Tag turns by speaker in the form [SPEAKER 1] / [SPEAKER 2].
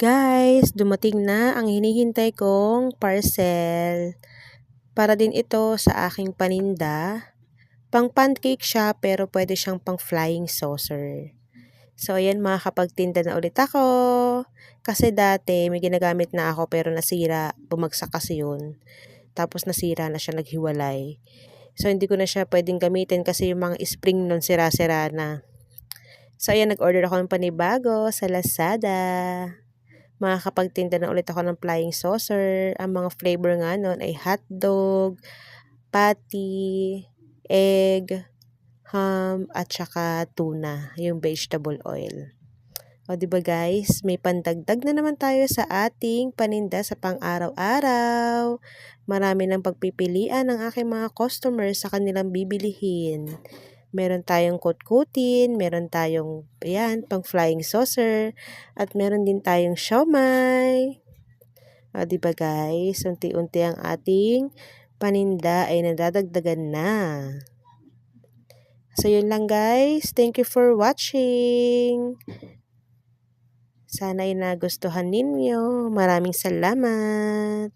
[SPEAKER 1] Guys, dumating na ang hinihintay kong parcel. Para din ito sa aking paninda. Pang pancake siya pero pwede siyang pang flying saucer. So ayan, makakapagtinda na ulit ako. Kasi dati may ginagamit na ako pero nasira. Bumagsak kasi yun. Tapos nasira na siya, naghiwalay. So hindi ko na siya pwedeng gamitin kasi yung mga spring nun sira-sira na. So ayan, nag-order ako ng panibago sa Lazada. Makakapagtinda na ulit ako ng flying saucer. Ang mga flavor nga nun ay hotdog, patty, egg, ham, at saka tuna, yung vegetable oil. O diba guys, may pandagdag na naman tayo sa ating paninda sa pang-araw-araw. Marami ng pagpipilian ng aking mga customers sa kanilang bibilihin. Meron tayong kutkutin, meron tayong, ayan, pang flying saucer, at meron din tayong siomai. O, diba guys, unti-unti ang ating paninda ay nadadagdagan na. So, yun lang guys. Thank you for watching. Sana ay nagustuhan ninyo. Maraming salamat.